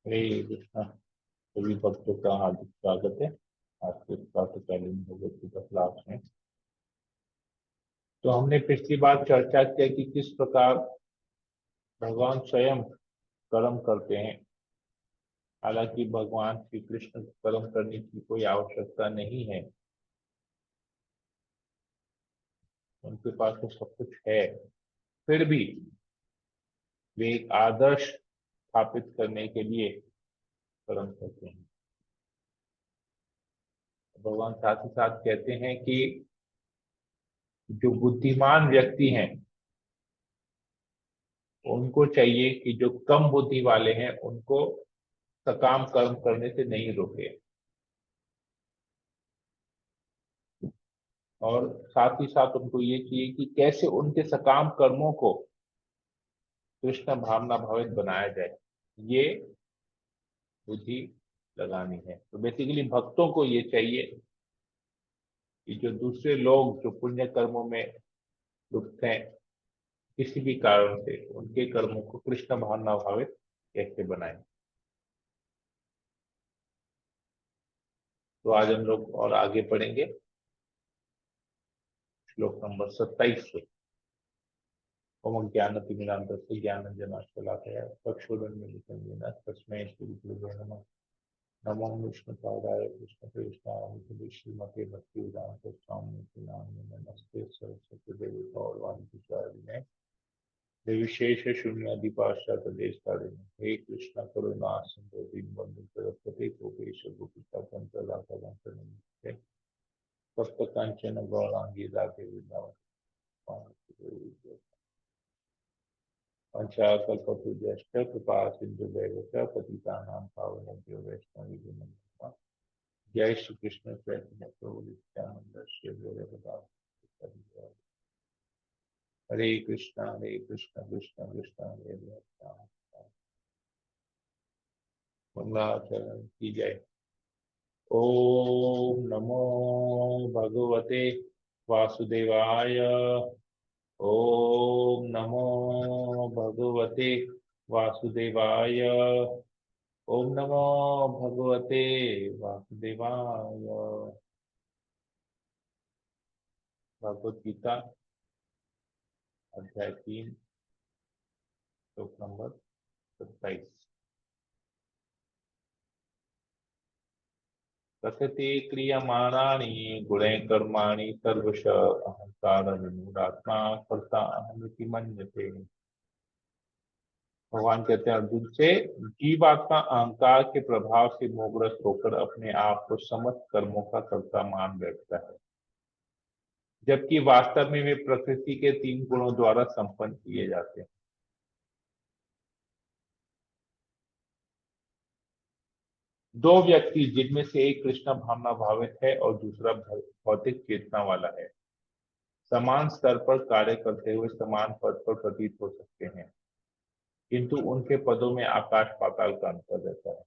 हरे कृष्णा। सभी भक्तों का हार्दिक स्वागत है आज के प्रातःकालीन भगवत गीता क्लास में। तो हमने पिछली बार चर्चा किया कि किस प्रकार भगवान स्वयं कर्म करते हैं। हालांकि भगवान श्री कृष्ण को कर्म करने की कोई आवश्यकता नहीं है, उनके पास तो सब कुछ है, फिर भी वे एक आदर्श स्थापित करने के लिए कर्म करते हैं। भगवान साथ ही साथ कहते हैं कि जो बुद्धिमान व्यक्ति हैं उनको चाहिए कि जो कम बुद्धि वाले हैं उनको सकाम कर्म करने से नहीं रोके, और साथ ही साथ उनको ये चाहिए कि कैसे उनके सकाम कर्मों को कृष्ण भावना भावित बनाया जाए, ये बुद्धि लगानी है। तो बेसिकली भक्तों को ये चाहिए कि जो दूसरे लोग जो पुण्य कर्मों में लिप्त हैं किसी भी कारण से, उनके कर्मों को कृष्ण भावना भावित कैसे बनाए। तो आज हम लोग और आगे पढ़ेंगे श्लोक नंबर 27 से। ओम ज्ञानतिमिरान्धस्य ज्ञानाञ्जनशलाकया चक्षुरुन्मीलितं तस्मै श्रीगुरुवे नमः। नमो विष्णुपादाय कृष्णप्रेष्ठाय श्रीमते भक्तिवेदांत स्वामी नामिने नमस्ते सरस्वती देवी गौरवाणी प्रचारिणे निर्विशेष शून्यादिपाश्चात देशकारिणे हे कृष्ण करुणा सिंधु दीनबंधु जगत्पते गोपेश गोपिकाकांत नमस्ते सप्तकांचन गौरांगी राधे वृंदावन पंचाकल्पतरुभ्यश्च कृपा सिंधुभ्यैव च पतितानां पावनेभ्यो वैष्णवेभ्यो नमो नमः। जय श्री कृष्ण चैतन्य प्रभु नित्यानंद श्री अद्वैत। हरे कृष्णा कृष्ण कृष्ण हरे हरे मंगलाचरण की जय। ओम नमो भगवते वासुदेवाय। ओम नमो भगवते वासुदेवाय। ओम नमो भगवते वासुदेवाय। भगवत गीता अध्याय 3 श्लोक नंबर 27। प्रकृति क्रियमाणानि गुणैः कर्माणि सर्वश अहंकार विमूढ़ात्मा कर्ता अहमिति मन्यते। भगवान कहते हैं अर्जुन से, जीवात्मा अहंकार के प्रभाव से मोहग्रस्त होकर अपने आप को समस्त कर्मों का कर्ता मान बैठता है, जबकि वास्तव में वे प्रकृति के 3 गुणों द्वारा संपन्न किए जाते हैं। दो व्यक्ति जिनमें से एक कृष्ण भावना भावित है और दूसरा भौतिक चेतना वाला है, समान स्तर पर कार्य करते हुए समान पद पर प्रतीत हो सकते हैं, किंतु उनके पदों में आकाश पाताल का अंतर रहता है।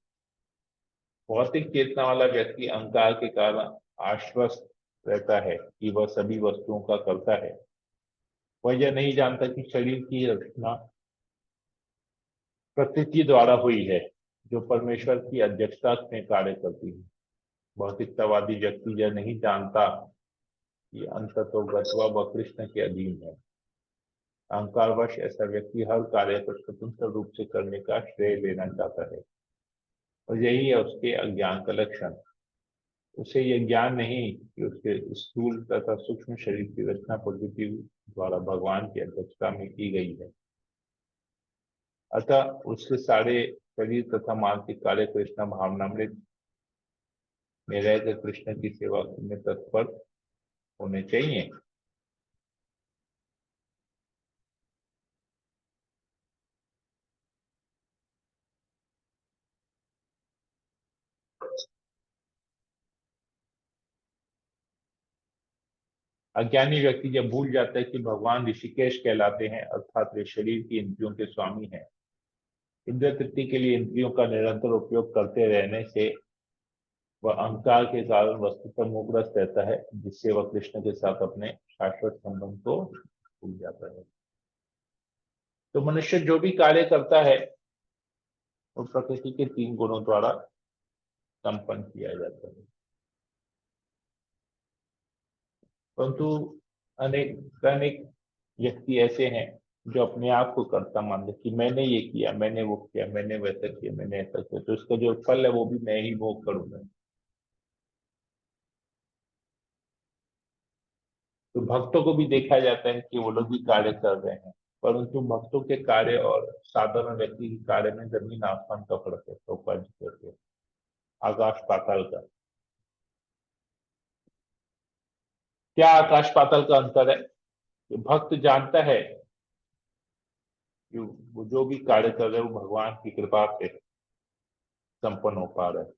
भौतिक चेतना वाला व्यक्ति अहंकार के कारण आश्वस्त रहता है कि वह सभी वस्तुओं का कर्ता है। वह यह नहीं जानता कि शरीर की रचना प्रकृति द्वारा हुई है, जो परमेश्वर की अध्यक्षता में कार्य करती है। भौतिकतावादी व्यक्ति यह नहीं जानता कि अंततोगत्वा वह कृष्ण के अधीन है। अहंकारवश ऐसा व्यक्ति हर कार्य को स्वतंत्र रूप से करने का श्रेय लेना चाहता है, और यही है उसके अज्ञान का लक्षण। उसे यह ज्ञान नहीं कि उसके स्थूल तथा सूक्ष्म शरीर की रचना प्रकृति द्वारा भगवान की अध्यक्षता में की गई है। अतः उसके सारे शरीर तथा मानसिक कार्य कृष्ण भावनामृत में रहकर कृष्ण की सेवा में तत्पर होने चाहिए। अज्ञानी व्यक्ति जब भूल जाता है कि भगवान ऋषिकेश कहलाते हैं, अर्थात वे शरीर की इंद्रियों के स्वामी हैं। इंद्रिय तृप्ति के लिए इंद्रियों का निरंतर उपयोग करते रहने से वह अहंकार के कारण वस्तु पर मोहग्रस्त रहता है, जिससे वह कृष्ण के साथ अपने शाश्वत संबंध को भूल जाता है। तो मनुष्य जो भी कार्य करता है और प्रकृति के 3 गुणों द्वारा संपन्न किया जाता है। परंतु अनेक अनेक व्यक्ति ऐसे हैं जो अपने आप को कर्ता मानते कि मैंने ये किया, मैंने वो किया, मैंने वैसा किया, मैंने ऐसा किया, तो इसका जो फल है वो भी मैं ही भोग करूंगा। तो भक्तों को भी देखा जाता है कि वो लोग भी कार्य कर रहे हैं, परंतु भक्तों के कार्य और साधारण व्यक्ति के कार्य में जमीन आसमान का फर्क है। तो करके आकाश पाताल का, क्या आकाश पाताल का अंतर है? कि भक्त जानता है कि वो जो भी कार्य कर रहे हैं वो भगवान की कृपा से संपन्न हो पा रहा है,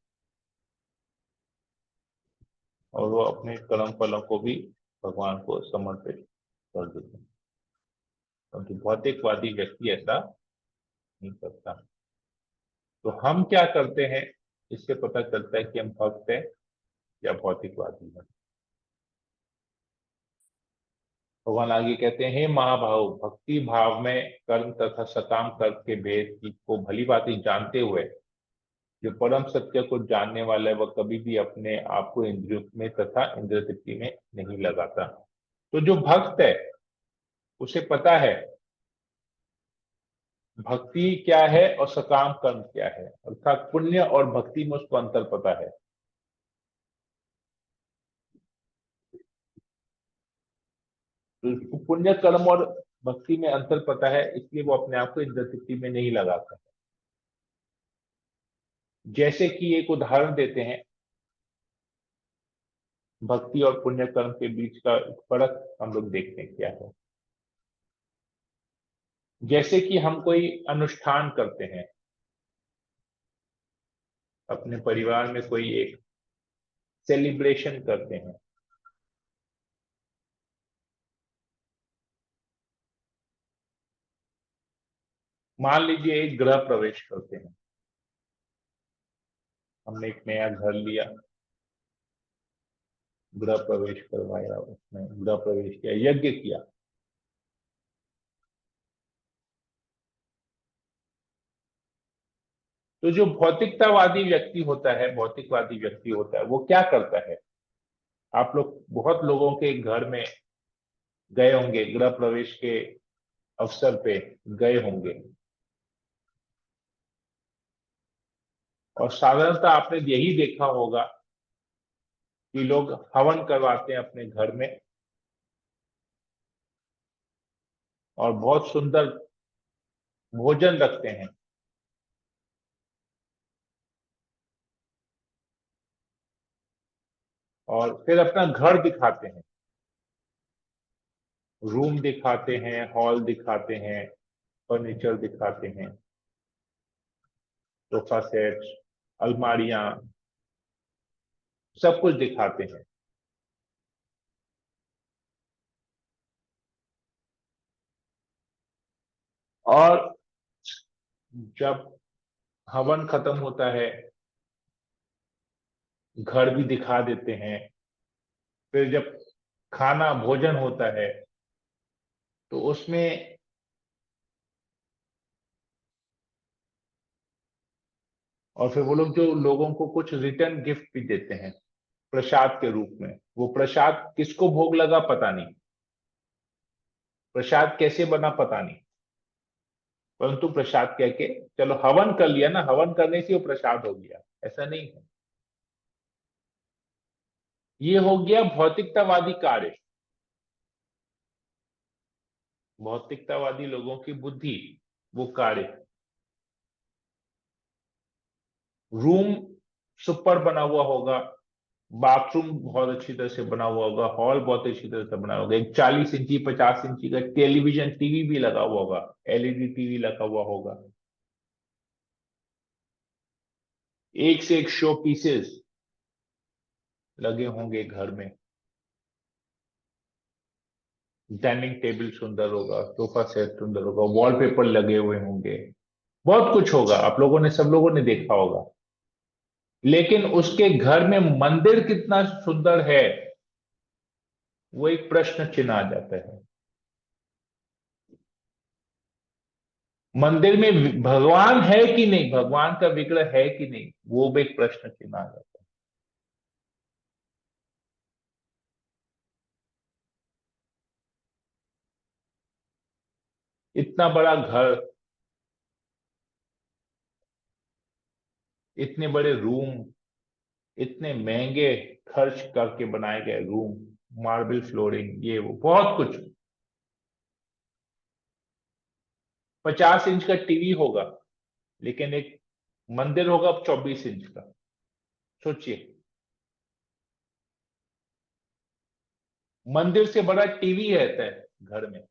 और वो अपने कर्म फलों को भी भगवान को समर्पित कर देते हैं। परंतु भौतिकवादी व्यक्ति ऐसा नहीं करता। तो हम क्या करते हैं, इससे पता चलता है कि हम भक्त हैं या भौतिकवादी हैं। भगवान आगे कहते हैं, हे महाभाव, भक्ति भाव में कर्म तथा सकाम कर्म के भेद की को भली भांति जानते हुए जो परम सत्य को जानने वाला है वह कभी भी अपने आप को इंद्रियों में तथा इंद्रिय तृप्ति में नहीं लगाता। तो जो भक्त है उसे पता है भक्ति क्या है और सकाम कर्म क्या है, अर्थात पुण्य और भक्ति में उसको अंतर पता है। तो उसको पुण्य कर्म और भक्ति में अंतर पता है, इसलिए वो अपने आप को इंद्रिय तृप्ति में नहीं लगाता। जैसे कि एक उदाहरण देते हैं, भक्ति और पुण्य कर्म के बीच का फर्क हम लोग देखते हैं क्या है। जैसे कि हम कोई अनुष्ठान करते हैं, अपने परिवार में कोई एक सेलिब्रेशन करते हैं। मान लीजिए एक गृह प्रवेश करते हैं, हमने एक नया घर लिया, गृह प्रवेश करवाया, उसमें गृह प्रवेश किया, यज्ञ किया। तो जो भौतिकतावादी व्यक्ति होता है, भौतिकवादी व्यक्ति होता है, वो क्या करता है? आप लोग बहुत लोगों के घर में गए होंगे, गृह प्रवेश के अवसर पे गए होंगे, और साधारणतः आपने यही देखा होगा कि लोग हवन करवाते हैं अपने घर में और बहुत सुंदर भोजन रखते हैं, और फिर अपना घर दिखाते हैं, रूम दिखाते हैं, हॉल दिखाते हैं, फर्नीचर दिखाते हैं, सोफा सेट, अलमारियां, सब कुछ दिखाते हैं। और जब हवन खत्म होता है, घर भी दिखा देते हैं। फिर जब खाना भोजन होता है तो उसमें और फिर वो लोग जो लोगों को कुछ रिटर्न गिफ्ट भी देते हैं प्रसाद के रूप में। वो प्रसाद किसको भोग लगा पता नहीं, प्रसाद कैसे बना पता नहीं, परंतु प्रसाद कह के चलो हवन कर लिया ना, हवन करने से वो प्रसाद हो गया, ऐसा नहीं है। ये हो गया भौतिकतावादी कार्य, भौतिकतावादी लोगों की बुद्धि, वो कार्य। रूम सुपर बना हुआ होगा, बाथरूम बहुत अच्छी तरह से बना हुआ होगा, हॉल बहुत अच्छी तरह से बना होगा, एक 40 इंची 50 इंची का टेलीविजन टीवी भी लगा हुआ होगा, एलईडी टीवी लगा हुआ होगा, एक से एक शो पीसेस लगे होंगे घर में, डाइनिंग टेबल सुंदर होगा, सोफा सेट सुंदर होगा, वॉलपेपर लगे हुए होंगे, बहुत कुछ होगा, आप लोगों ने सब लोगों ने देखा होगा। लेकिन उसके घर में मंदिर कितना सुंदर है, वो एक प्रश्न चिन्ह आ जाता है। मंदिर में भगवान है कि नहीं, भगवान का विग्रह है कि नहीं, वो भी एक प्रश्न चिन्ह आ जाता है। इतना बड़ा घर, इतने बड़े रूम, इतने महंगे खर्च करके बनाए गए रूम, मार्बल फ्लोरिंग, ये वो बहुत कुछ। 50 इंच का टीवी होगा, लेकिन एक मंदिर होगा 24 इंच का। सोचिए, मंदिर से बड़ा टीवी रहता है घर में।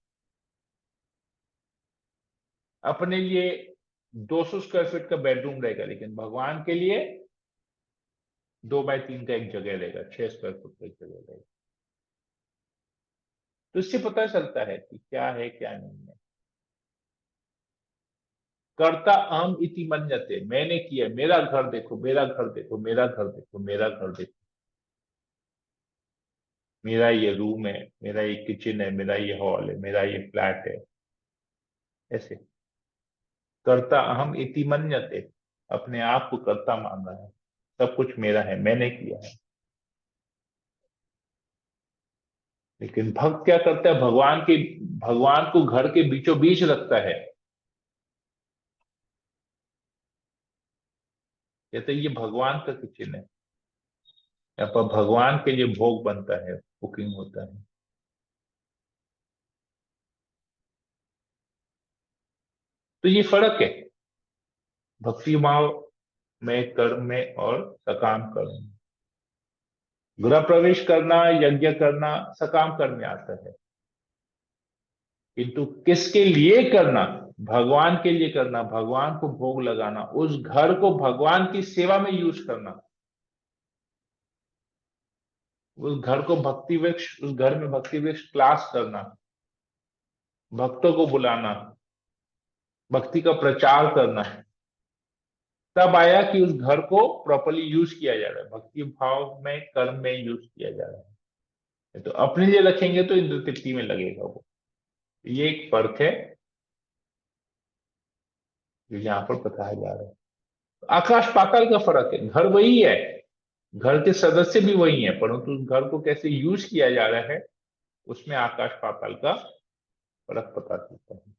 अपने लिए 200 स्क्वायर फीट का बेडरूम रहेगा, लेकिन भगवान के लिए 2 बाय 3 का एक जगह रहेगा, 6 स्क्वायर फुट का एक जगह रहेगा। तो इससे पता चलता है कि क्या है क्या नहीं है। कर्ता अहम इति मन्यते, मैंने किया, मेरा घर देखो, मेरा घर देखो, मेरा घर देखो, मेरा घर देखो, मेरा ये रूम है, मेरा ये किचन है, मेरा ये हॉल है, मेरा ये फ्लैट है। ऐसे कर्ता अहम इति मन्यते, अपने आप को कर्ता मान रहा है, सब कुछ मेरा है, मैंने किया है। लेकिन भक्त क्या करता है, भगवान को घर के बीचों बीच रखता है। कहते हैं, ये भगवान का किचन है, यहाँ पर भगवान के लिए भोग बनता है, कुकिंग होता है। तो ये फर्क है भक्ति भाव में, कर्म में और सकाम कर्म में। गृह प्रवेश करना, यज्ञ करना सकाम कर्म में आता है, किंतु किसके लिए करना, भगवान के लिए करना, भगवान को भोग लगाना, उस घर को भगवान की सेवा में यूज करना, उस घर को भक्ति वृक्ष, उस घर में भक्ति वृक्ष क्लास करना, भक्तों को बुलाना, भक्ति का प्रचार करना, तब आया कि उस घर को प्रॉपरली यूज किया जा रहा है, भक्ति भाव में कर्म में यूज किया जा रहा है। तो अपने लिए रखेंगे तो इंद्र तृप्ति में लगेगा वो। ये एक फर्क है जो यहाँ पर बताया जा रहा है। आकाश पाताल का फर्क है, घर वही है, घर के सदस्य भी वही है, परंतु उस घर को कैसे यूज किया जा रहा है, उसमें आकाश पाताल का फर्क पता चलता है।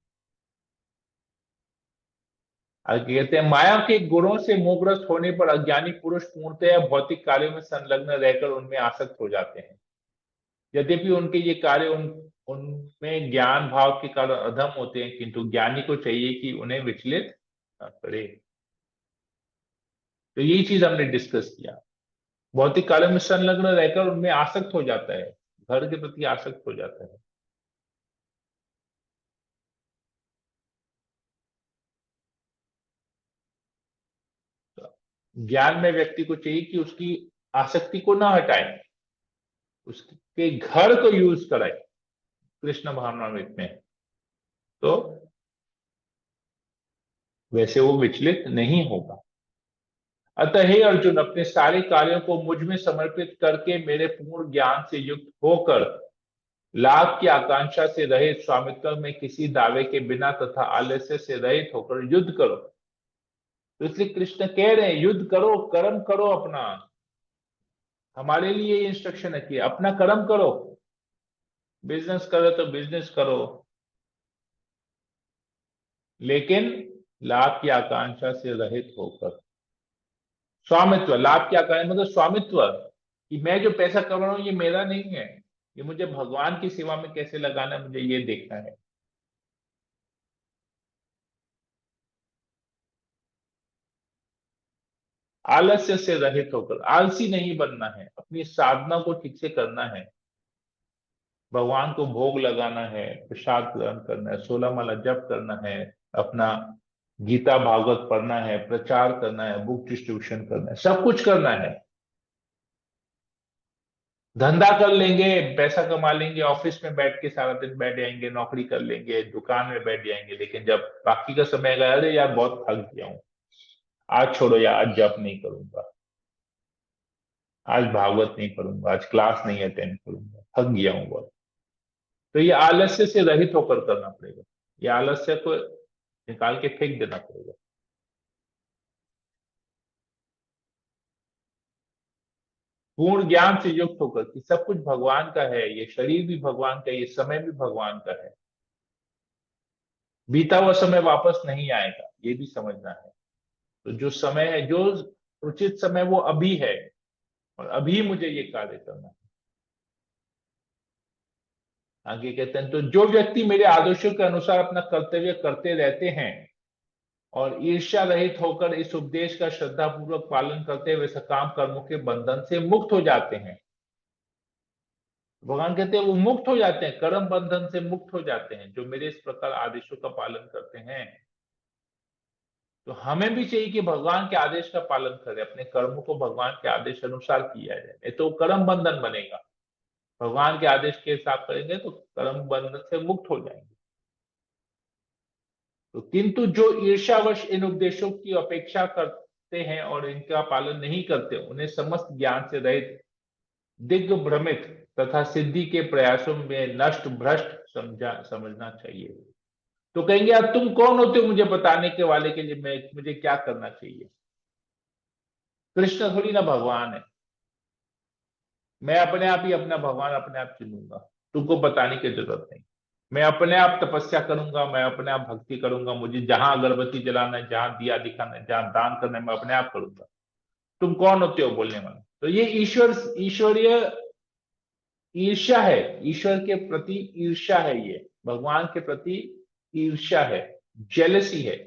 आगे कहते हैं, माया के गुणों से मोहग्रस्त होने पर अज्ञानी पुरुष पूर्णतया भौतिक कार्यों में संलग्न रहकर उनमें आसक्त हो जाते हैं। यद्यपि उनके ये कार्य उनमें ज्ञान भाव के कारण अधम होते हैं, किंतु ज्ञानी को चाहिए कि उन्हें विचलित न करे। तो यही चीज हमने डिस्कस किया, भौतिक कार्यों में संलग्न रहकर उनमें आसक्त हो जाता है, घर के प्रति आसक्त हो जाता है। तो ज्ञान में व्यक्ति को चाहिए कि उसकी आसक्ति को ना हटाए, उसके घर को यूज कराए कृष्ण भावनामृत में, तो वैसे वो विचलित नहीं होगा। अतः हे अर्जुन, अपने सारे कार्यों को मुझ में समर्पित करके मेरे पूर्ण ज्ञान से युक्त होकर लाभ की आकांक्षा से रहित, स्वामित्व में किसी दावे के बिना तथा आलस्य से रहित होकर युद्ध करो। तो इसलिए कृष्ण कह रहे हैं, युद्ध करो, कर्म करो अपना। हमारे लिए इंस्ट्रक्शन है कि अपना कर्म करो, बिजनेस करो तो बिजनेस करो, लेकिन लाभ की आकांक्षा से रहित होकर। स्वामित्व, लाभ की आकांक्षा मतलब स्वामित्व, कि मैं जो पैसा कमा रहा हूं ये मेरा नहीं है, ये मुझे भगवान की सेवा में कैसे लगाना है, मुझे ये देखना है। आलस्य से रहित होकर, आलसी नहीं बनना है, अपनी साधना को ठीक से करना है, भगवान को भोग लगाना है, प्रसाद ग्रहण करना है, 16 माला जप करना है, अपना गीता भागवत पढ़ना है, प्रचार करना है, बुक डिस्ट्रीब्यूशन करना है, सब कुछ करना है। धंधा कर लेंगे, पैसा कमा लेंगे, ऑफिस में बैठ के सारा दिन बैठ जाएंगे, नौकरी कर लेंगे, दुकान में बैठ जाएंगे, लेकिन जब बाकी का समय गया, अरे यार बहुत थक गया हूँ, आज छोड़ो यार, आज जप नहीं करूंगा, आज भागवत नहीं पढ़ूंगा, आज क्लास नहीं अटेंड करूंगा, थक गया हूँ बहुत। तो ये आलस्य से रहित होकर करना पड़ेगा। ये आलस्य को निकाल के फेंक देना पड़ेगा। पूर्ण ज्ञान से युक्त होकर कि सब कुछ भगवान का है, ये शरीर भी भगवान का है, ये समय भी भगवान का है, बीता हुआ समय वापस नहीं आएगा, ये भी समझना है। तो जो समय है, जो उचित समय, वो अभी है, और अभी मुझे ये कार्य करना है। आगे कहते हैं, तो जो व्यक्ति मेरे आदर्शों के अनुसार अपना कर्तव्य करते रहते हैं और ईर्ष्या रहित होकर इस उपदेश का श्रद्धा पूर्वक पालन करते हुए सकाम कर्मों के बंधन से मुक्त हो जाते हैं। भगवान कहते हैं वो मुक्त हो जाते हैं, कर्म बंधन से मुक्त हो जाते हैं, जो मेरे इस प्रकार आदेशों का पालन करते हैं। तो हमें भी चाहिए कि भगवान के आदेश का पालन करें, अपने कर्मों को भगवान के आदेश अनुसार किया जाए, नहीं तो कर्म बंधन बनेगा। भगवान के आदेश के हिसाब करेंगे तो कर्म बंधन से मुक्त हो जाएंगे। तो किंतु जो ईर्ष्यावश इन उपदेशों की अपेक्षा करते हैं और इनका पालन नहीं करते, उन्हें समस्त ज्ञान से रहित, दिग्भ्रमित तथा सिद्धि के प्रयासों में नष्ट भ्रष्ट समझना चाहिए। तो कहेंगे यार तुम कौन होते हो मुझे बताने के वाले के लिए, मैं मुझे क्या करना चाहिए? कृष्ण थोड़ी ना भगवान है, मैं अपने आप ही अपना भगवान अपने आप चुनूंगा, तुमको बताने की जरूरत नहीं। मैं अपने आप तपस्या करूंगा, मैं अपने आप भक्ति करूंगा, मुझे जहां अगरबत्ती जलाना है, जहां दिया दिखाना है, जहां दान करना है, मैं अपने आप करूंगा। तुम कौन होते हो बोलने वाले? तो ये ईश्वरीय ईर्ष्या है, ईश्वर के प्रति ईर्ष्या है, ये भगवान के प्रति ईर्ष्या है, जेलसी है।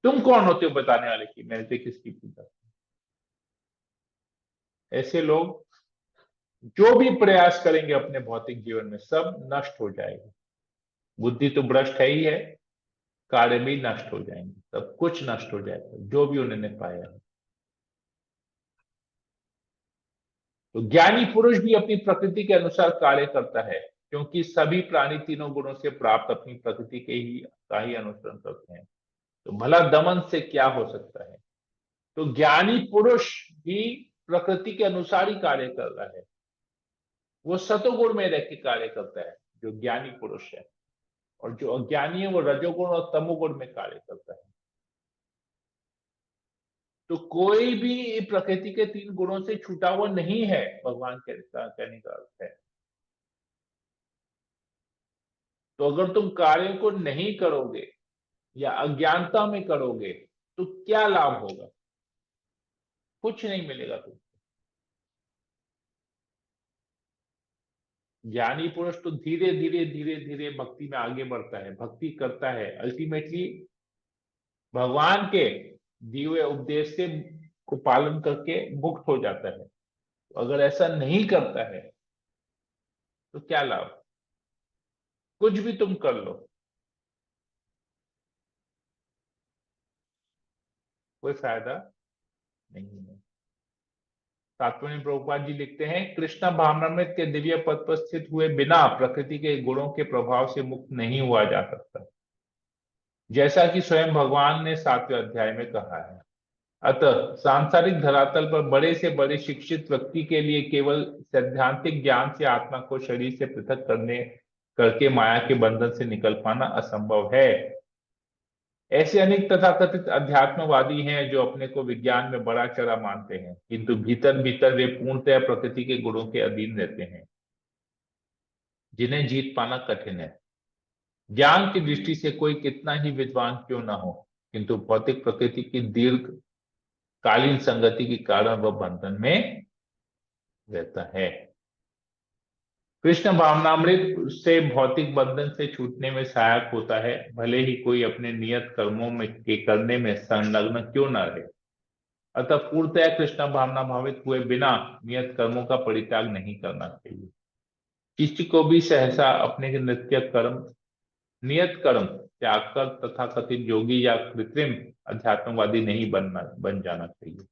तुम कौन होते हो बताने वाले की मेरे से किसकी पूजा? ऐसे लोग जो भी प्रयास करेंगे अपने भौतिक जीवन में सब नष्ट हो जाएगा। बुद्धि तो भ्रष्ट है ही है, कार्य भी नष्ट हो जाएंगे, सब कुछ नष्ट हो जाएगा जो भी उन्होंने पाया है। तो ज्ञानी पुरुष भी अपनी प्रकृति के अनुसार कार्य करता है, क्योंकि सभी प्राणी तीनों गुणों से प्राप्त अपनी प्रकृति के ही का ही अनुसरण करते हैं। तो भला दमन से क्या हो सकता है? तो ज्ञानी पुरुष भी प्रकृति के अनुसार ही कार्य कर रहा है, वो सतोगुण में रह के कार्य करता है जो ज्ञानी पुरुष है, और जो अज्ञानी है वो रजोगुण और तमोगुण में कार्य करता है। तो कोई भी प्रकृति के तीन गुणों से छूटा हुआ नहीं है, भगवान कहने का अर्थ है। तो अगर तुम कार्य को नहीं करोगे या अज्ञानता में करोगे तो क्या लाभ होगा? कुछ नहीं मिलेगा तुम। ज्ञानी पुरुष तो धीरे धीरे धीरे धीरे भक्ति में आगे बढ़ता है, भक्ति करता है, अल्टीमेटली भगवान के दिए हुए उपदेश से को पालन करके मुक्त हो जाता है। तो अगर ऐसा नहीं करता है तो क्या लाभ? कुछ भी तुम कर लो, कोई फायदा नहीं है। तात्पर्य में प्रभुपाद जी लिखते हैं, कृष्ण भावनामृत के दिव्य पद पर स्थित हुए बिना प्रकृति के गुणों के प्रभाव से मुक्त नहीं हुआ जा सकता, जैसा कि स्वयं भगवान ने 7वें अध्याय में कहा है। अतः सांसारिक धरातल पर बड़े से बड़े शिक्षित व्यक्ति के लिए केवल सैद्धांतिक ज्ञान से आत्मा को शरीर से पृथक करने करके माया के बंधन से निकल पाना असंभव है। ऐसे अनेक तथाकथित अध्यात्मवादी हैं जो अपने को विज्ञान में बड़ा चढ़ा मानते हैं, किंतु भीतर भीतर वे पूर्णतः प्रकृति के गुणों के अधीन रहते हैं, जिन्हें जीत पाना कठिन है। ज्ञान की दृष्टि से कोई कितना ही विद्वान क्यों ना हो, किंतु भौतिक प्रकृति की दीर्घकालीन संगति के कारण वह बंधन में रहता है। कृष्ण भावनामृत से भौतिक बंधन से छूटने में सहायक होता है, भले ही कोई अपने नियत कर्मों में के करने में संलग्न क्यों न रहे। अतः पूर्णतया कृष्ण भावना भावित हुए बिना नियत कर्मों का परित्याग नहीं करना चाहिए। किसी को भी सहसा अपने नियत कर्म त्याग कर तथाकथित योगी या कृत्रिम अध्यात्मवादी नहीं बन जाना चाहिए।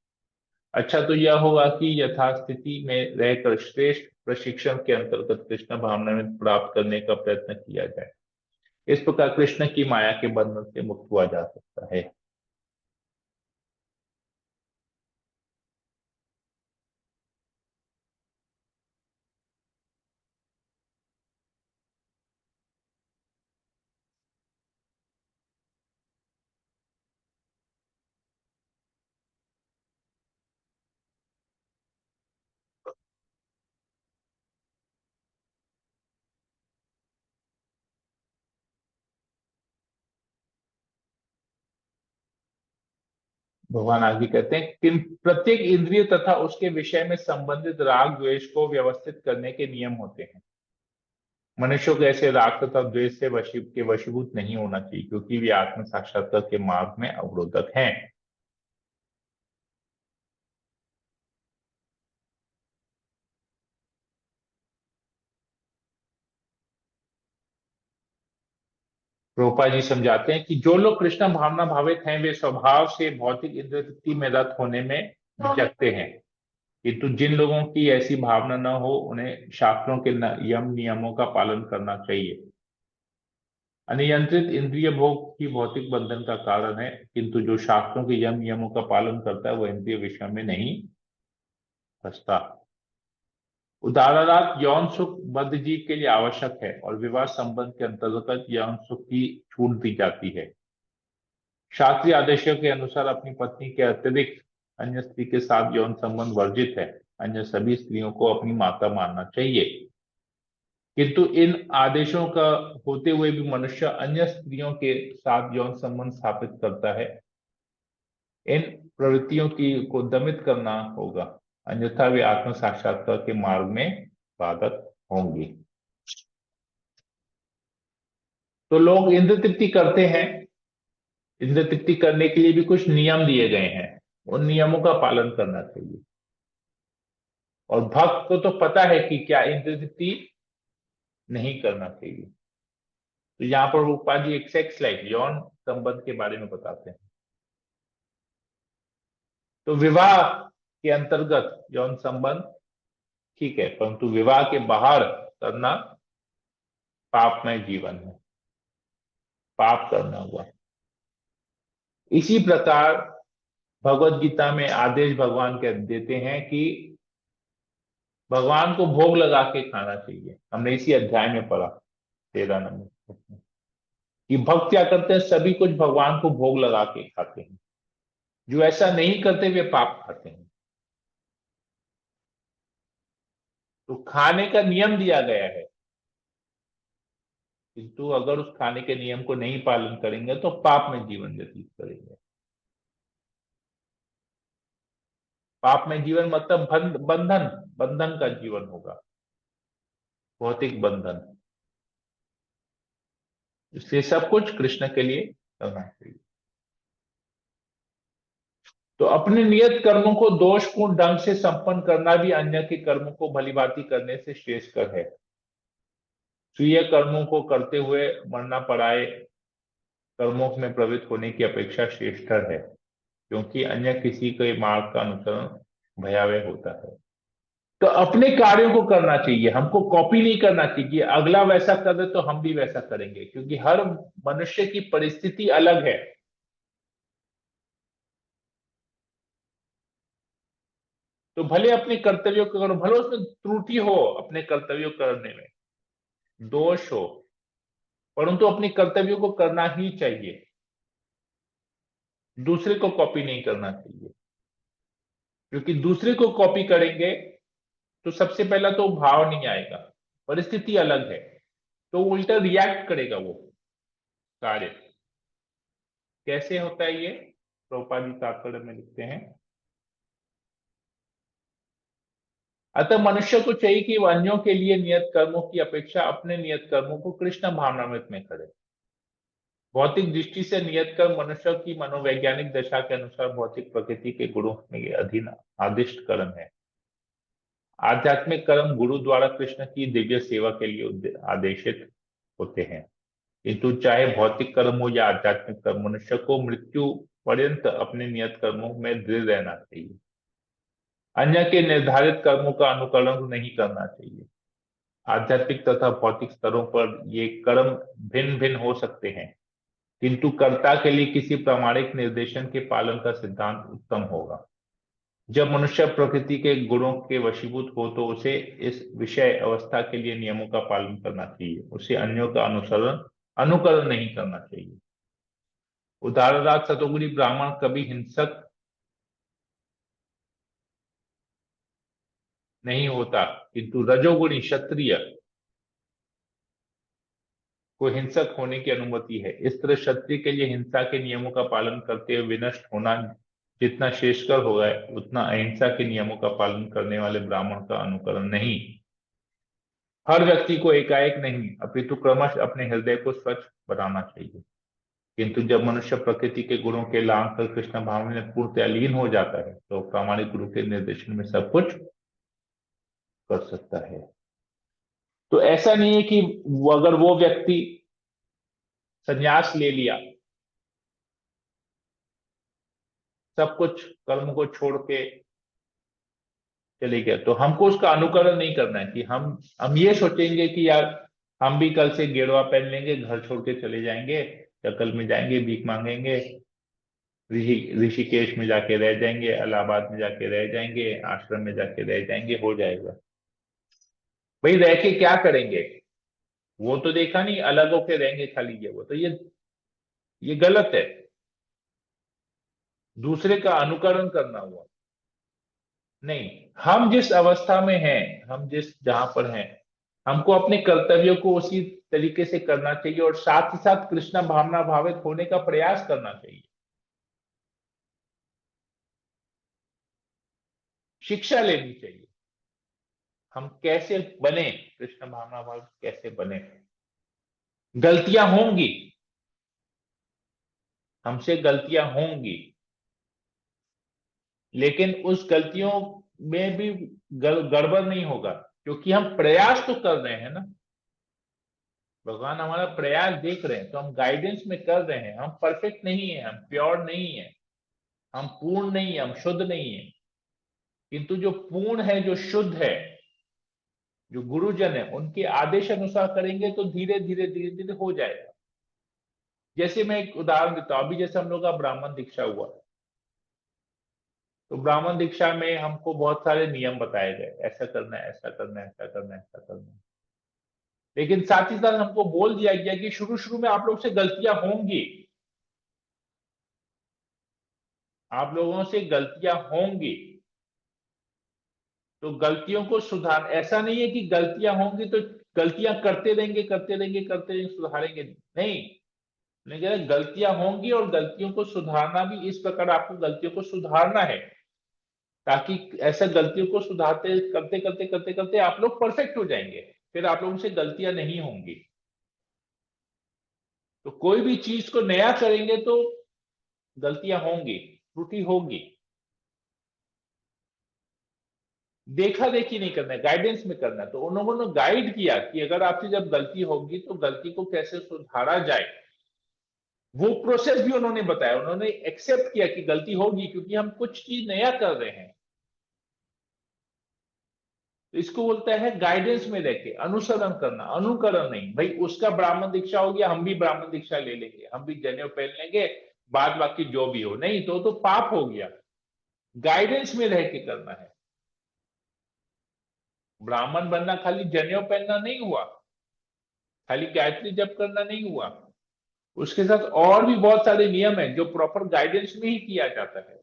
अच्छा तो यह होगा कि यथास्थिति में रहकर श्रेष्ठ प्रशिक्षण के अंतर्गत कृष्ण भावना में प्राप्त करने का प्रयत्न किया जाए। इस प्रकार कृष्ण की माया के बंधन से मुक्त हुआ जा सकता है। भगवान आगे कहते हैं कि प्रत्येक इंद्रिय तथा उसके विषय में संबंधित राग द्वेष को व्यवस्थित करने के नियम होते हैं। मनुष्यों को ऐसे राग तथा द्वेष से वशीभूत नहीं होना चाहिए, क्योंकि वे आत्म साक्षात्कार के मार्ग में अवरोधक हैं। रूपा जी समझाते हैं कि जो लोग कृष्ण भावना भावित हैं वे स्वभाव से भौतिक इंद्रिय तृप्ति में रत होने में जगते हैं, किंतु जिन लोगों की ऐसी भावना न हो उन्हें शास्त्रों के यम नियमों का पालन करना चाहिए। अनियंत्रित इंद्रिय भोग ही भौतिक बंधन का कारण है, किंतु जो शास्त्रों के यम नियमों का पालन करता है वह इंद्रिय विषयों में नहीं फंसता। उदाहरणार्थ यौन सुख बद्ध जीव के लिए आवश्यक है और विवाह संबंध के अंतर्गत यौन सुख की छूट दी जाती है। शास्त्रीय आदेशों के अनुसार अपनी पत्नी के अतिरिक्त अन्य स्त्री के साथ यौन संबंध वर्जित है। अन्य सभी स्त्रियों को अपनी माता मानना चाहिए, किंतु इन आदेशों का होते हुए भी मनुष्य अन्य स्त्रियों के साथ यौन संबंध स्थापित करता है। इन प्रवृत्तियों की को दमित करना होगा, अन्यथा वे आत्म साक्षात्कार के मार्ग में बाधक होंगी। तो लोग इंद्र तृप्ति करते हैं। इंद्र तृप्ति करने के लिए भी कुछ नियम दिए गए हैं, उन नियमों का पालन करना चाहिए। और भक्त को तो पता है कि क्या इंद्र तृप्ति नहीं करना चाहिए। तो यहाँ पर रूपा जी एक सेक्स लाइफ यौन संबंध के बारे में बताते हैं। तो विवाह के अंतर्गत यौन संबंध ठीक है, परंतु विवाह के बाहर करना पापमय जीवन है, पाप करना हुआ। इसी प्रकार भगवत गीता में आदेश भगवान कह देते हैं कि भगवान को भोग लगा के खाना चाहिए। हमने इसी अध्याय में पढ़ा 13 नंबर कि भक्त क्या करते हैं, सभी कुछ भगवान को भोग लगा के खाते हैं। जो ऐसा नहीं करते वे पाप खाते हैं। तो खाने का नियम दिया गया है, किंतु अगर उस खाने के नियम को नहीं पालन करेंगे तो पाप में जीवन व्यतीत करेंगे। पाप में जीवन मतलब बंधन बंधन का जीवन होगा, भौतिक बंधन। इसलिए सब कुछ कृष्ण के लिए करना चाहिए। तो अपने नियत कर्मों को दोषपूर्ण ढंग से संपन्न करना भी अन्य के कर्मों को भलीभांति करने से श्रेष्ठकर है। स्वीय कर्मों को करते हुए मरना पराये कर्मों में प्रवृत्त होने की अपेक्षा श्रेष्ठतर है, क्योंकि अन्य किसी के मार्ग का अनुसरण भयावह होता है। तो अपने कार्यों को करना चाहिए, हमको कॉपी नहीं करना चाहिए कि अगला वैसा कर दे तो हम भी वैसा करेंगे, क्योंकि हर मनुष्य की परिस्थिति अलग है। तो भले अपने कर्तव्यों को करो, भले उसमें त्रुटि हो, अपने कर्तव्यों करने में दोष हो, परंतु अपने कर्तव्यों को करना ही चाहिए। दूसरे को कॉपी नहीं करना चाहिए, क्योंकि दूसरे को कॉपी करेंगे तो सबसे पहला तो भाव नहीं आएगा, परिस्थिति अलग है, तो उल्टा रिएक्ट करेगा वो कार्य। कैसे होता है ये, प्रभुपाद जी तात्पर्य में लिखते हैं। अतः मनुष्य को चाहिए कि वह अन्यों के लिए नियत कर्मों की अपेक्षा अपने नियत कर्मों को कृष्ण भावनामृत में करे। भौतिक दृष्टि से नियत कर्म मनुष्य की मनोवैज्ञानिक दशा के अनुसार भौतिक प्रकृति के गुणों के अधीन आदिष्ट कर्म है। आध्यात्मिक कर्म गुरु द्वारा कृष्ण की दिव्य सेवा के लिए आदेशित होते हैं, किंतु चाहे भौतिक कर्म हो या आध्यात्मिक कर्म, मनुष्य को मृत्यु पर्यंत अपने नियत कर्मों में दृढ़ रहना चाहिए। अन्य के निर्धारित कर्मों का अनुकरण नहीं करना चाहिए। आध्यात्मिक तथा भौतिक स्तरों पर ये कर्म भिन्न भिन्न हो सकते हैं, किंतु कर्ता के लिए किसी प्रामाणिक निर्देशन के पालन का सिद्धांत उत्तम होगा। जब मनुष्य प्रकृति के गुणों के वशीभूत हो तो उसे इस विषय अवस्था के लिए नियमों का पालन करना चाहिए, उसे अन्यों का अनुकरण नहीं करना चाहिए। उदाहरणार्थ सतोगुणी ब्राह्मण कभी हिंसक नहीं होता, किंतु रजोगुणी क्षत्रिय को हिंसक होने की अनुमति है। इस तरह क्षत्रिय के लिए हिंसा के नियमों का पालन करते हुए विनष्ट होना जितना श्रेष्ठकर होगा उतना अहिंसा के नियमों का पालन करने वाले ब्राह्मण का अनुकरण नहीं। हर व्यक्ति को एकाएक नहीं अपितु क्रमशः अपने हृदय को स्वच्छ बनाना चाहिए। किंतु जब मनुष्य प्रकृति के गुणों के लांग कर कृष्ण भावना में पूर्णतः लीन हो जाता है तो प्रामाणिक गुरु के निर्देशन में सब कुछ कर सकता है। तो ऐसा नहीं है कि अगर वो व्यक्ति संन्यास ले लिया, सब कुछ कर्म को छोड़ के चले गया, तो हमको उसका अनुकरण नहीं करना है कि हम ये सोचेंगे कि यार हम भी कल से गेरुआ पहन लेंगे, घर छोड़ के चले जाएंगे, जंगल में जाएंगे, भीख मांगेंगे, ऋषिकेश में जाके रह जाएंगे, इलाहाबाद में जाके रह जाएंगे, आश्रम में जाके रह जाएंगे, हो जाएगा। भाई रह के क्या करेंगे? वो तो देखा नहीं, अलग होके रहेंगे खाली, ये वो तो ये गलत है। दूसरे का अनुकरण करना हुआ नहीं। हम जिस अवस्था में हैं, हम जिस जहां पर हैं, हमको अपने कर्तव्यों को उसी तरीके से करना चाहिए और साथ ही साथ कृष्ण भावना भावित होने का प्रयास करना चाहिए। शिक्षा लेनी चाहिए, हम कैसे बने, कृष्ण भावना भावित कैसे बने। गलतियां होंगी, हमसे गलतियां होंगी, लेकिन उस गलतियों में भी गड़बड़ नहीं होगा, क्योंकि हम प्रयास तो कर रहे हैं ना। भगवान हमारा प्रयास देख रहे हैं, तो हम गाइडेंस में कर रहे हैं। हम परफेक्ट नहीं है, हम प्योर नहीं है, हम पूर्ण नहीं है, हम शुद्ध नहीं है। किंतु जो पूर्ण है, जो शुद्ध है, जो गुरुजन है, उनके आदेश अनुसार करेंगे तो धीरे धीरे धीरे धीरे हो जाएगा। जैसे मैं एक उदाहरण देता हूं, अभी जैसे हम लोग का ब्राह्मण दीक्षा हुआ, तो ब्राह्मण दीक्षा में हमको बहुत सारे नियम बताए गए, ऐसा करना है, ऐसा करना है, ऐसा करना है, ऐसा करना है। लेकिन साथ ही साथ हमको बोल दिया गया कि शुरू शुरू में आप लोग से गलतियां होंगी, आप लोगों से गलतियां होंगी, तो गलतियों को सुधार, ऐसा नहीं है कि गलतियां होंगी तो गलतियां करते रहेंगे, करते रहेंगे, करते रहेंगे, सुधारेंगे नहीं। लेकिन गलतियां होंगी और गलतियों को सुधारना भी इस प्रकार, आपको गलतियों को सुधारना है, ताकि ऐसा गलतियों को सुधारते करते करते करते करते आप लोग परफेक्ट हो जाएंगे, फिर आप लोगों से गलतियां नहीं होंगी। तो कोई भी चीज को नया करेंगे तो गलतियां होंगी, त्रुटि होगी। देखा देखी नहीं करना है, गाइडेंस में करना है। तो उन लोगों ने गाइड किया कि अगर आपसे जब गलती होगी तो गलती को कैसे सुधारा जाए, वो प्रोसेस भी उन्होंने बताया। उन्होंने एक्सेप्ट किया कि गलती होगी, क्योंकि हम कुछ चीज नया कर रहे हैं। तो इसको बोलता है गाइडेंस में रह के अनुसरण करना, अनुकरण नहीं। भाई उसका ब्राह्मण दीक्षा हो गया, हम भी ब्राह्मण दीक्षा ले लेंगे, हम भी जनेऊ पहन लेंगे, बाद बाकी जो भी हो, नहीं तो पाप हो गया। गाइडेंस में रह के करना है। ब्राह्मण बनना खाली जनेऊ पहनना नहीं हुआ, खाली गायत्री जप करना नहीं हुआ, उसके साथ और भी बहुत सारे नियम हैं जो प्रॉपर गाइडेंस में ही किया जाता है।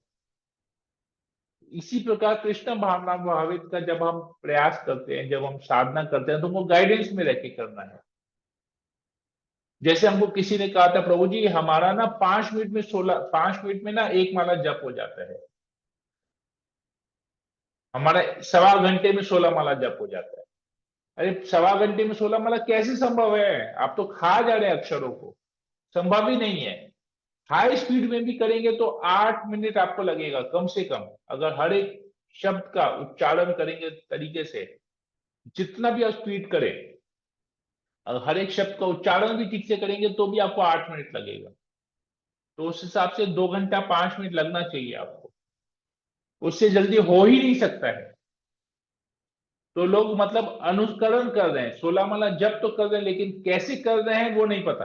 इसी प्रकार कृष्ण भावना भावित का जब हम प्रयास करते हैं, जब हम साधना करते हैं, तो वो गाइडेंस में रह के करना है। जैसे हमको किसी ने कहा था, प्रभु जी हमारा ना 5 मिनट में 5 मिनट में ना एक माला जप हो जाता है, हमारा सवा घंटे में 16 माला जप हो जाता है। अरे सवा घंटे में 16 माला कैसे संभव है? आप तो खा जा रहे हैं अक्षरों को, संभव ही नहीं है। हाई स्पीड में भी करेंगे तो 8 मिनट आपको लगेगा कम से कम, अगर हर एक शब्द का उच्चारण करेंगे तरीके से, जितना भी आप स्पीड करें, अगर हर एक शब्द का उच्चारण भी ठीक से करेंगे तो भी आपको 8 मिनट लगेगा। तो उस हिसाब से 2 घंटा 5 मिनट लगना चाहिए आपको, उससे जल्दी हो ही नहीं सकता है। तो लोग मतलब अनुकरण कर रहे हैं, 16 माला जब तो कर रहे हैं, लेकिन कैसे कर रहे हैं वो नहीं पता।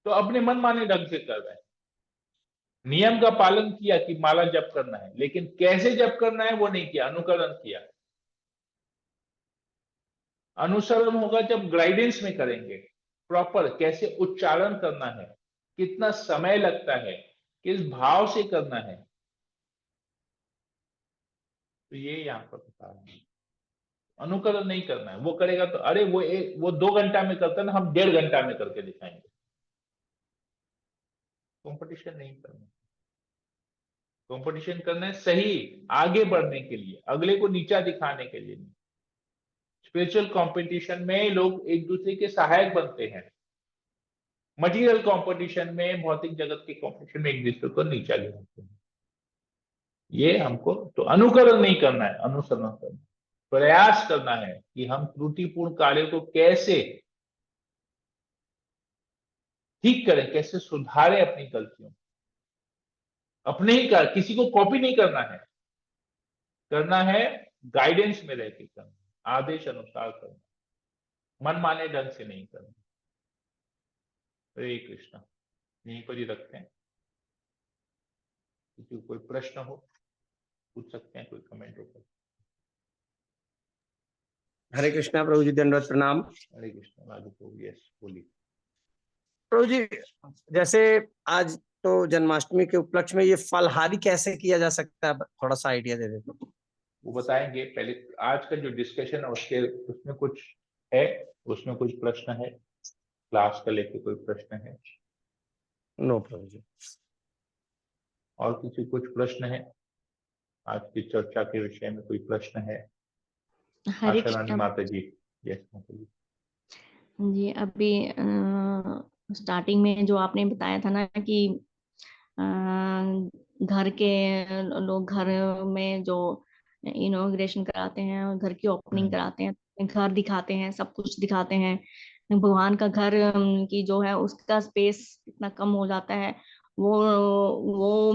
तो अपने मन माने ढंग से कर रहे हैं, नियम का पालन किया कि माला जप करना है, लेकिन कैसे जप करना है वो नहीं किया, अनुकरण किया। अनुसरण होगा जब गाइडेंस में करेंगे, प्रॉपर कैसे उच्चारण करना है, कितना समय लगता है, किस भाव से करना है, तो ये यहां पर बता रहे हैं। अनुकरण नहीं करना है, वो करेगा तो अरे वो 2 घंटा में करता है ना, हम 1.5 घंटा में करके दिखाएंगे। कंपटीशन नहीं करना। कंपटीशन करना है सही, आगे बढ़ने के लिए, अगले को नीचा दिखाने के लिए नहीं। स्पिरिचुअल कंपटीशन में लोग एक दूसरे के सहायक बनते हैं। मटेरियल कंपटीशन में, भौतिक जगत के कंपटीशन में एक दूसरे को नीचा गिराते हैं। ये हमको तो अनुकरण नहीं करना है, अनुसरण करना है। प्रयास करना है कि हम त्रुटिपूर्ण कार्यों को कैसे ठीक करें, कैसे सुधारें अपनी गलतियों, अपने ही कर, किसी को कॉपी नहीं करना है, करना है गाइडेंस में रह के करना, आदेश अनुसार करना, मनमाने ढंग से नहीं करना। हरे कृष्णा। यहीं पर ही रखते हैं। किसी को कोई प्रश्न हो पूछ सकते हैं, कोई कमेंट हो। हरे कृष्णा प्रभु जी, दंडवत प्रणाम। हरे कृष्णा। राजू प्रभु, यस बोलिए। प्रभु जी, जैसे आज तो जन्माष्टमी के उपलक्ष्य में ये फलहारी कैसे किया जा सकता है, थोड़ा सा आइडिया दे दे तो। वो बताएंगे। पहले आज का जो डिस्कशन है उसके उसमें कुछ है, उसमें कुछ प्रश्न है, क्लास का लेके कोई प्रश्न है? नो प्रभु जी। और किसी कुछ प्रश्न है आज की चर्चा के विषय में? कोई प्रश्न है? हरे आशा रानी कृष्णा माता जी। यस माता जी। जी। अभी स्टार्टिंग में जो आपने बताया था ना कि अ, घर के लोग घर में जो इनॉग्रेशन कराते हैं और घर की ओपनिंग कराते हैं, घर दिखाते हैं, सब कुछ दिखाते हैं। भगवान का घर की जो है उसका स्पेस इतना कम हो जाता है, वो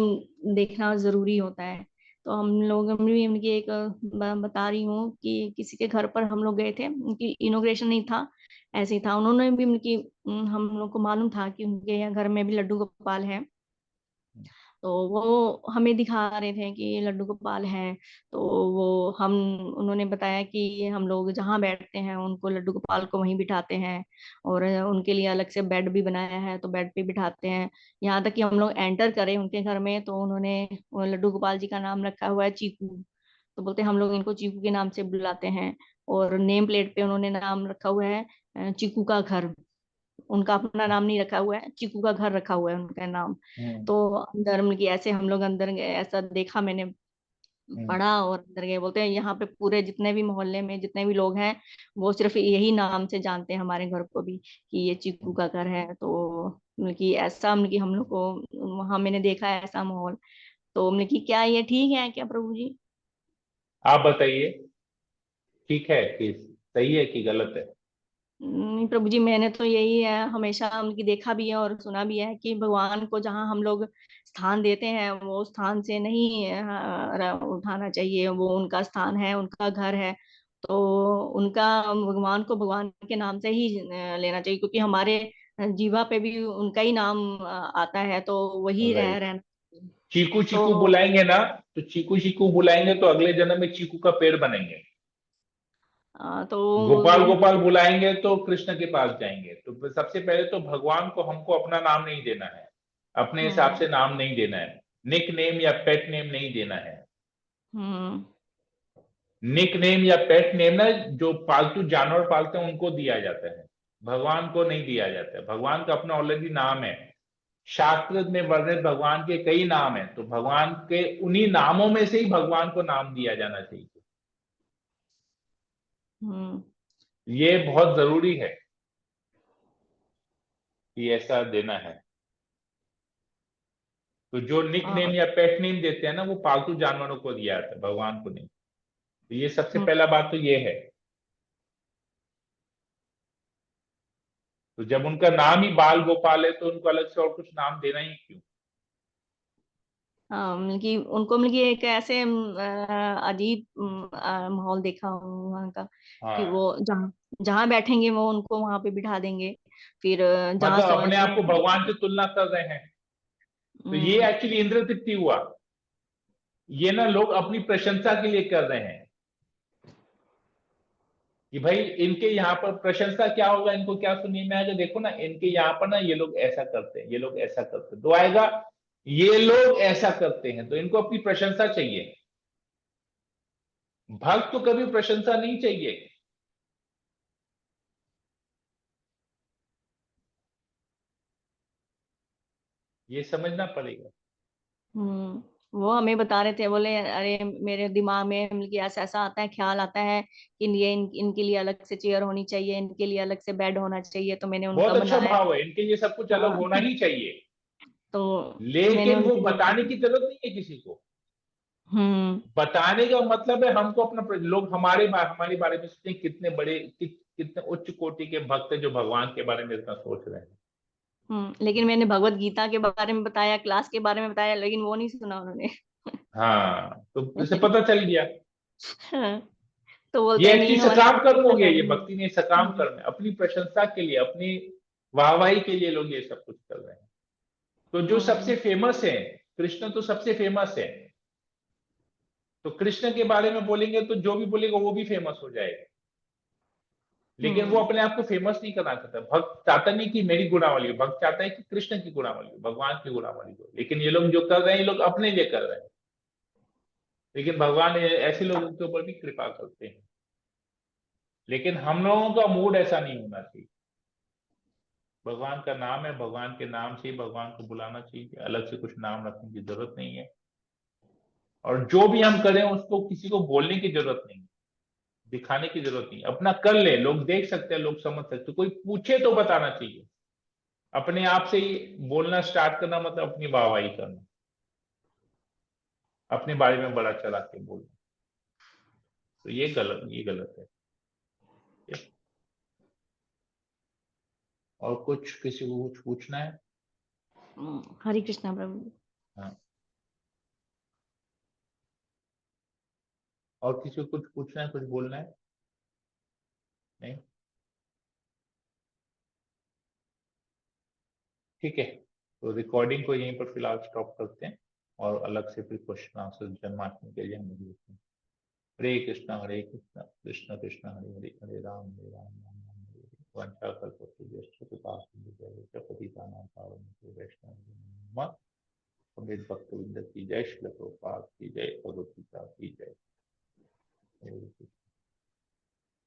देखना जरूरी होता है। तो हम लोग भी उनकी एक बता रही हूँ कि किसी के घर पर हम लोग गए थे, उनकी इनॉग्रेशन नहीं था, ऐसे ही था। उन्होंने भी उनकी हम लोग को मालूम था कि उनके यहाँ घर में भी लड्डू गोपाल है, तो वो हमें दिखा रहे थे कि ये लड्डू गोपाल हैं। तो वो हम उन्होंने बताया कि हम लोग जहाँ बैठते हैं उनको लड्डू गोपाल को वहीं बिठाते हैं, और उनके लिए अलग से बेड भी बनाया है तो बेड पे बिठाते हैं। यहाँ तक कि हम लोग एंटर करें उनके घर में तो उन्होंने वो लड्डू गोपाल जी का नाम रखा हुआ है चीकू, तो बोलते हम लोग इनको चीकू के नाम से बुलाते हैं। और नेम प्लेट पे उन्होंने नाम रखा हुआ है चीकू का घर। उनका अपना नाम नहीं रखा हुआ है, चीकू का घर रखा हुआ है उनका नाम। तो अंदर में कि ऐसे हम लोग अंदर गए, ऐसा देखा मैंने, पढ़ा और अंदर गए। बोलते हैं यहाँ पे पूरे जितने भी मोहल्ले में जितने भी लोग हैं वो सिर्फ यही नाम से जानते हैं हमारे घर को भी कि ये चीकू का घर है। तो मतलब कि ऐसा मतलब कि हम लोग को वहां मैंने देखा है ऐसा माहौल। तो मतलब कि क्या ये ठीक है क्या प्रभु जी? आप बताइए, ठीक है कि सही है कि गलत है? नहीं प्रभु जी, मैंने तो यही है हमेशा उनकी देखा भी है और सुना भी है कि भगवान को जहाँ हम लोग स्थान देते हैं वो स्थान से नहीं उठाना चाहिए। वो उनका स्थान है, उनका घर है, तो उनका भगवान को भगवान के नाम से ही लेना चाहिए, क्योंकि हमारे जीवा पे भी उनका ही नाम आता है, तो वही राइट। रहना। चीकू चीकू तो बुलाएंगे ना, तो चीकू चीकू बुलाएंगे तो अगले जन्म में चीकू का पेड़ बनेंगे। तो गोपाल गोपाल बुलाएंगे तो कृष्ण के पास जाएंगे। तो सबसे पहले तो भगवान को हमको अपना नाम नहीं देना है, अपने हिसाब से नाम नहीं देना है, निक नेम या पेट नेम नहीं देना है। हम्म निक नेम या पेट नेम ना जो पालतू जानवर पालते हैं उनको दिया जाता है, भगवान को नहीं दिया जाता है। भगवान का अपना ऑलरेडी नाम है। शास्त्र में वर्णित भगवान के कई नाम हैं, तो भगवान के उन्हीं नामों में से ही भगवान को नाम दिया जाना चाहिए। हम्म ये बहुत जरूरी है कि ऐसा देना है। तो जो निक नेम हाँ, या पेट नेम देते हैं ना, वो पालतू जानवरों को दिया जाता है, भगवान को नहीं। तो ये सबसे हम्म, पहला बात तो ये है। तो जब उनका नाम ही बाल गोपाल है तो उनको अलग से और कुछ नाम देना ही क्यों? हाँ, मतलब कि उनको मतलब कि एक ऐसे अजीब माहौल देखा वहाँ का कि हाँ, वो जहाँ जहाँ बैठेंगे वो उनको वहां पे बिठा देंगे। फिर जहाँ मतलब अपने आप को समय भगवान से तुलना कर रहे हैं। तो ये हम्म, एक्चुअली इंद्र तृप्ति हुआ। ये ना लोग अपनी प्रशंसा के लिए कर रहे हैं कि भाई इनके यहाँ पर प्रशंसा क्या होगा, इनको क्या सुनने में आएगा। देखो ना, इनके यहाँ पर ना ये लोग ऐसा करते हैं, ये लोग ऐसा करते हैं, तो आएगा ये लोग ऐसा करते हैं, तो इनको अपनी प्रशंसा चाहिए। भक्त को कभी प्रशंसा नहीं चाहिए। ये समझना पड़ेगा। वो हमें बता रहे थे, बोले अरे मेरे दिमाग में मतलब कि ऐसा ऐसा आता है, ख्याल आता है कि इनके लिए अलग से चेयर होनी चाहिए, इनके लिए अलग से बेड होना चाहिए, तो मैंने बहुत उनका अच्छा बनाया। भाव है, इनके लिए सब कुछ अलग हाँ। होना ही चाहिए, तो मैंने लेकिन वो उनके लिए बताने की बनाया। जरूरत नहीं है किसी को। हम्म। बताने का मतलब है हमको अपना लोग हमारे बारे में सोचते हैं कितने बड़े कितने उच्च कोटि के भक्त हैं जो भगवान के बारे में इतना सोच रहे हैं। लेकिन मैंने भगवत गीता के बारे में बताया, क्लास के बारे में बताया, लेकिन वो नहीं सुना उन्होंने। हाँ, तो इसे पता चल गया। हाँ, तो बोलते ये हैं नहीं एक्चुअली हमारे सकाम कर्म हो गया, ये अकेडमी। भक्ति नहीं, सकाम कर्म है, अपनी प्रशंसा के लिए, अपनी वाहवाही के लिए लोग ये सब कुछ कर रहे हैं। तो जो सबसे हम्म। फेमस है, कृष्ण तो सबसे फेमस है, तो कृष्ण के बारे में बोलेंगे तो जो भी बोलेगा वो भी फेमस हो जाएगा। लेकिन वो हम्म। अपने आप को फेमस नहीं करना चाहता। भक्त चाहता नहीं कि मेरी गुणावली हो, भक्त चाहता है कि कृष्ण की गुणावली हो, भगवान की गुणावली हो। लेकिन ये लोग जो कर रहे हैं, ये लोग अपने लिए कर रहे हैं, लेकिन भगवान ऐसे लोगों के ऊपर भी कृपा करते हैं। लेकिन हम लोगों का मूड ऐसा नहीं होना चाहिए। भगवान का नाम है, भगवान के नाम से ही भगवान को बुलाना चाहिए, अलग से कुछ नाम रखने की जरूरत नहीं है। और जो भी हम करें उसको किसी को बोलने की जरूरत नहीं, दिखाने की जरूरत नहीं, अपना कर ले, लोग देख सकते हैं, लोग समझ सकते हैं, कोई पूछे तो बताना चाहिए। अपने आप से ही बोलना स्टार्ट करना मतलब अपनी वाहवाही करना, अपने बारे में बड़ा चला के बोलना, तो ये गलत है। और कुछ किसी को कुछ पूछना है? हरे कृष्णा प्रभु। हाँ, और किसी को कुछ पूछना है, कुछ बोलना है? नहीं? ठीक है, तो रिकॉर्डिंग को यहीं पर फिलहाल स्टॉप करते हैं, और अलग से फिर क्वेश्चन आंसर जन्माष्टमी के लिए हम देखते हैं। हरे कृष्णा कृष्ण कृष्ण हरे हरे, हरे राम राम राम हरे हरे। वंशाकल्पतरुभ्यश्च कृपा सिन्धुभ्यश्च पतितानां पावनेभ्यो वैष्णवेभ्यो नमः। अमृत भक्तवृंद की जय, श्रील प्रभुपाद की जय, भगवद गीता की जय। हरे कृष्ण।